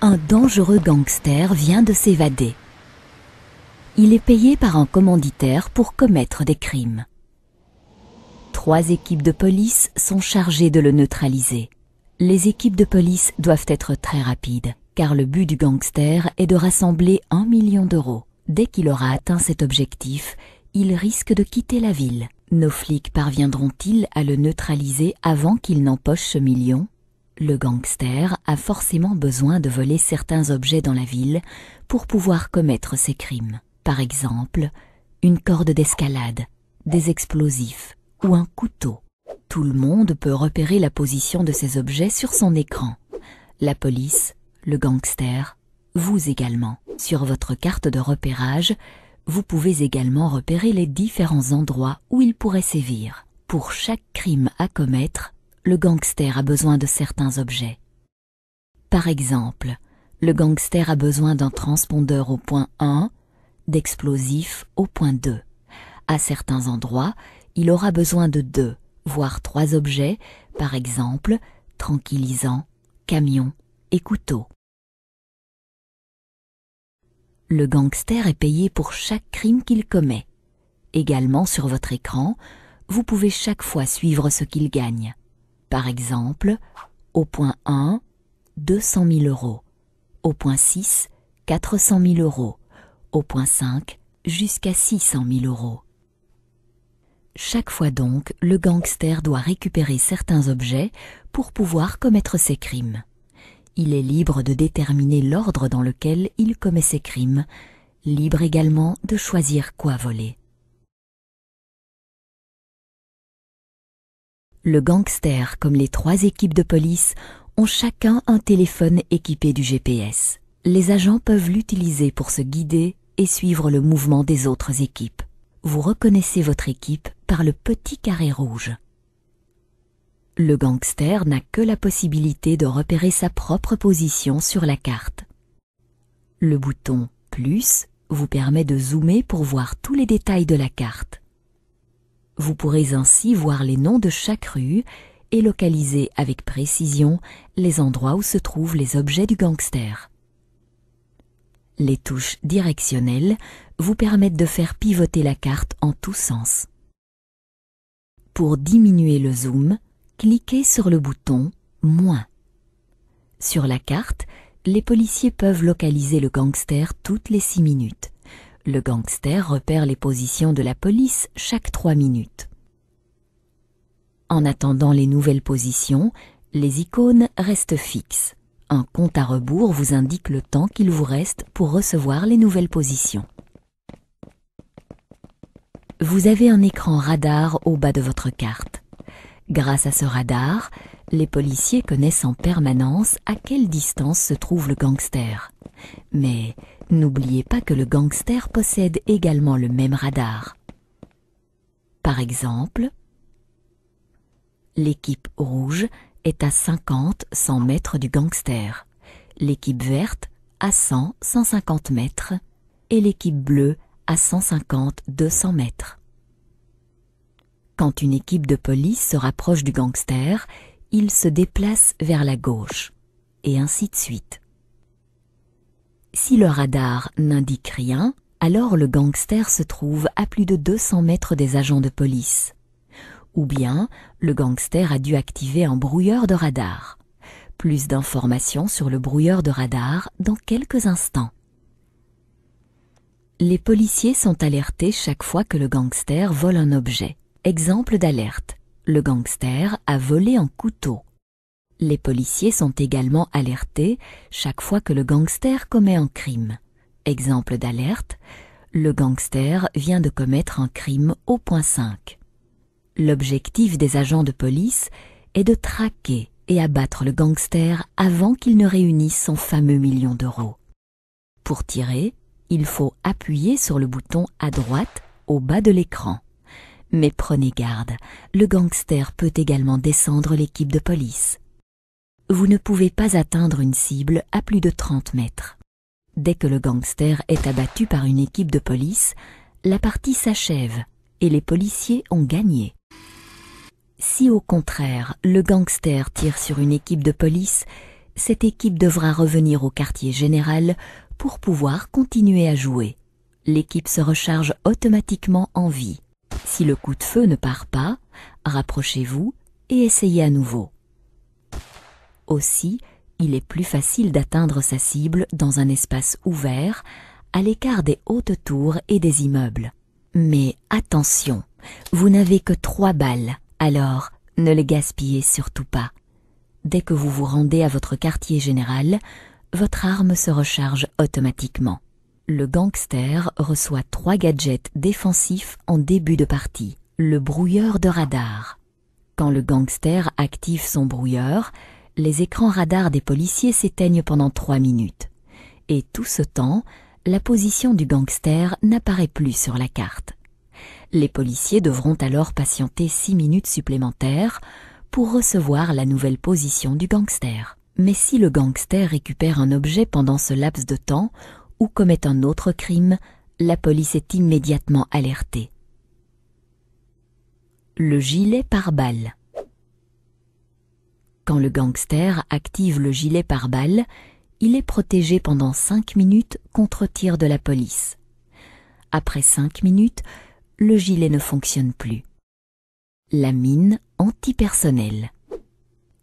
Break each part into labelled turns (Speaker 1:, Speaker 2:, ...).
Speaker 1: Un dangereux gangster vient de s'évader. Il est payé par un commanditaire pour commettre des crimes. 3 équipes de police sont chargées de le neutraliser. Les équipes de police doivent être très rapides, car le but du gangster est de rassembler 1 million d'euros. Dès qu'il aura atteint cet objectif, il risque de quitter la ville. Nos flics parviendront-ils à le neutraliser avant qu'il n'empoche ce million ? Le gangster a forcément besoin de voler certains objets dans la ville pour pouvoir commettre ses crimes. Par exemple, une corde d'escalade, des explosifs ou un couteau. Tout le monde peut repérer la position de ces objets sur son écran. La police, le gangster, vous également. Sur votre carte de repérage, vous pouvez également repérer les différents endroits où il pourrait sévir. Pour chaque crime à commettre, le gangster a besoin de certains objets. Par exemple, le gangster a besoin d'un transpondeur au point 1, d'explosifs au point 2. À certains endroits, il aura besoin de 2, voire 3 objets, par exemple, tranquillisants, camions et couteaux. Le gangster est payé pour chaque crime qu'il commet. Également sur votre écran, vous pouvez chaque fois suivre ce qu'il gagne. Par exemple, au point 1, 200 000 euros. Au point 6, 400 000 euros. Au point 5, jusqu'à 600 000 euros. Chaque fois donc, le gangster doit récupérer certains objets pour pouvoir commettre ses crimes. Il est libre de déterminer l'ordre dans lequel il commet ses crimes, libre également de choisir quoi voler. Le gangster, comme les 3 équipes de police, ont chacun un téléphone équipé du GPS. Les agents peuvent l'utiliser pour se guider et suivre le mouvement des autres équipes. Vous reconnaissez votre équipe par le petit carré rouge. Le gangster n'a que la possibilité de repérer sa propre position sur la carte. Le bouton « Plus » vous permet de zoomer pour voir tous les détails de la carte. Vous pourrez ainsi voir les noms de chaque rue et localiser avec précision les endroits où se trouvent les objets du gangster. Les touches directionnelles vous permettent de faire pivoter la carte en tous sens. Pour diminuer le zoom, cliquez sur le bouton « Moins ». Sur la carte, les policiers peuvent localiser le gangster toutes les 6 minutes. Le gangster repère les positions de la police chaque 3 minutes. En attendant les nouvelles positions, les icônes restent fixes. Un compte à rebours vous indique le temps qu'il vous reste pour recevoir les nouvelles positions. Vous avez un écran radar au bas de votre carte. Grâce à ce radar, les policiers connaissent en permanence à quelle distance se trouve le gangster. Mais n'oubliez pas que le gangster possède également le même radar. Par exemple, l'équipe rouge est à 50-100 mètres du gangster, l'équipe verte à 100-150 mètres et l'équipe bleue à 150-200 mètres. Quand une équipe de police se rapproche du gangster, il se déplace vers la gauche, et ainsi de suite. Si le radar n'indique rien, alors le gangster se trouve à plus de 200 mètres des agents de police. Ou bien, le gangster a dû activer un brouilleur de radar. Plus d'informations sur le brouilleur de radar dans quelques instants. Les policiers sont alertés chaque fois que le gangster vole un objet. Exemple d'alerte, le gangster a volé un couteau. Les policiers sont également alertés chaque fois que le gangster commet un crime. Exemple d'alerte, le gangster vient de commettre un crime au point 5. L'objectif des agents de police est de traquer et abattre le gangster avant qu'il ne réunisse son fameux million d'euros. Pour tirer, il faut appuyer sur le bouton à droite au bas de l'écran. Mais prenez garde, le gangster peut également descendre l'équipe de police. Vous ne pouvez pas atteindre une cible à plus de 30 mètres. Dès que le gangster est abattu par une équipe de police, la partie s'achève et les policiers ont gagné. Si au contraire, le gangster tire sur une équipe de police, cette équipe devra revenir au quartier général pour pouvoir continuer à jouer. L'équipe se recharge automatiquement en vie. Si le coup de feu ne part pas, rapprochez-vous et essayez à nouveau. Aussi, il est plus facile d'atteindre sa cible dans un espace ouvert, à l'écart des hautes tours et des immeubles. Mais attention, vous n'avez que 3 balles, alors ne les gaspillez surtout pas. Dès que vous vous rendez à votre quartier général, votre arme se recharge automatiquement. Le gangster reçoit 3 gadgets défensifs en début de partie. Le brouilleur de radar. Quand le gangster active son brouilleur, les écrans radars des policiers s'éteignent pendant 3 minutes. Et tout ce temps, la position du gangster n'apparaît plus sur la carte. Les policiers devront alors patienter 6 minutes supplémentaires pour recevoir la nouvelle position du gangster. Mais si le gangster récupère un objet pendant ce laps de temps ou commet un autre crime, la police est immédiatement alertée. Le gilet pare-balles. Quand le gangster active le gilet pare-balles, il est protégé pendant 5 minutes contre tir de la police. Après 5 minutes, le gilet ne fonctionne plus. La mine antipersonnelle.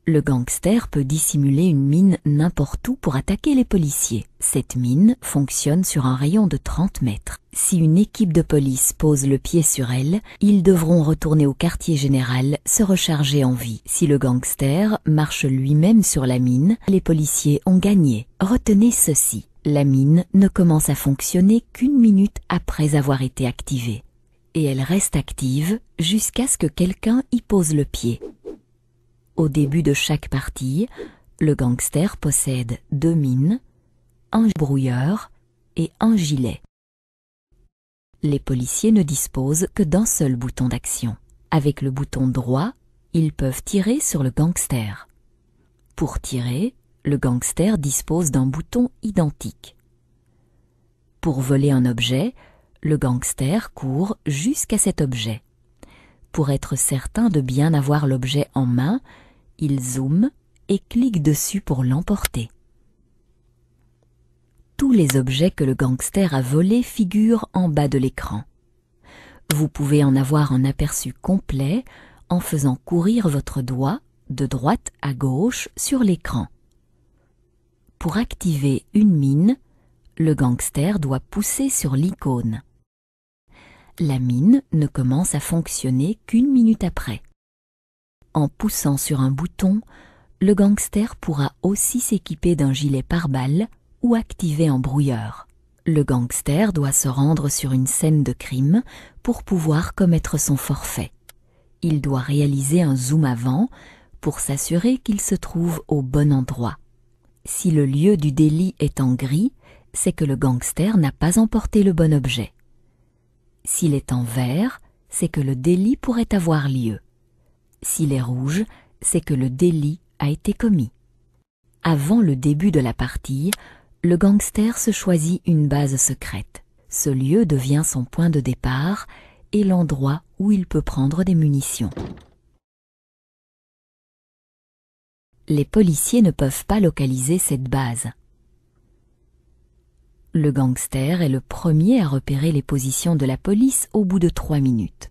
Speaker 1: Le gangster peut dissimuler une mine n'importe où pour attaquer les policiers. Cette mine fonctionne sur un rayon de 30 mètres. Si une équipe de police pose le pied sur elle, ils devront retourner au quartier général, se recharger en vie. Si le gangster marche lui-même sur la mine, les policiers ont gagné. Retenez ceci, la mine ne commence à fonctionner qu'1 minute après avoir été activée. Et elle reste active jusqu'à ce que quelqu'un y pose le pied. Au début de chaque partie, le gangster possède 2 mines, un brouilleur et un gilet. Les policiers ne disposent que d'un seul bouton d'action. Avec le bouton droit, ils peuvent tirer sur le gangster. Pour tirer, le gangster dispose d'un bouton identique. Pour voler un objet, le gangster court jusqu'à cet objet. Pour être certain de bien avoir l'objet en main, il zoome et clique dessus pour l'emporter. Tous les objets que le gangster a volés figurent en bas de l'écran. Vous pouvez en avoir un aperçu complet en faisant courir votre doigt de droite à gauche sur l'écran. Pour activer une mine, le gangster doit pousser sur l'icône. La mine ne commence à fonctionner qu'1 minute après. En poussant sur un bouton, le gangster pourra aussi s'équiper d'un gilet pare-balles ou activer un brouilleur. Le gangster doit se rendre sur une scène de crime pour pouvoir commettre son forfait. Il doit réaliser un zoom avant pour s'assurer qu'il se trouve au bon endroit. Si le lieu du délit est en gris, c'est que le gangster n'a pas emporté le bon objet. S'il est en vert, c'est que le délit pourrait avoir lieu. S'il est rouge, c'est que le délit a été commis. Avant le début de la partie, le gangster se choisit une base secrète. Ce lieu devient son point de départ et l'endroit où il peut prendre des munitions. Les policiers ne peuvent pas localiser cette base. Le gangster est le premier à repérer les positions de la police au bout de 3 minutes.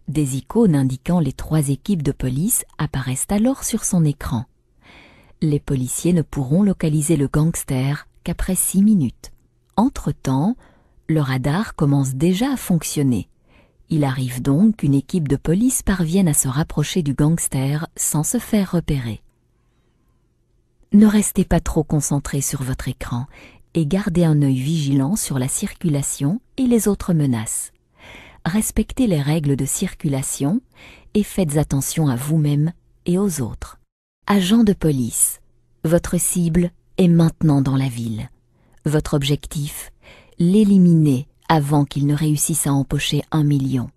Speaker 1: Des icônes indiquant les 3 équipes de police apparaissent alors sur son écran. Les policiers ne pourront localiser le gangster qu'après 6 minutes. Entre-temps, le radar commence déjà à fonctionner. Il arrive donc qu'une équipe de police parvienne à se rapprocher du gangster sans se faire repérer. Ne restez pas trop concentré sur votre écran et gardez un œil vigilant sur la circulation et les autres menaces. Respectez les règles de circulation et faites attention à vous-même et aux autres. Agent de police, votre cible est maintenant dans la ville. Votre objectif, l'éliminer avant qu'il ne réussisse à empocher 1 million.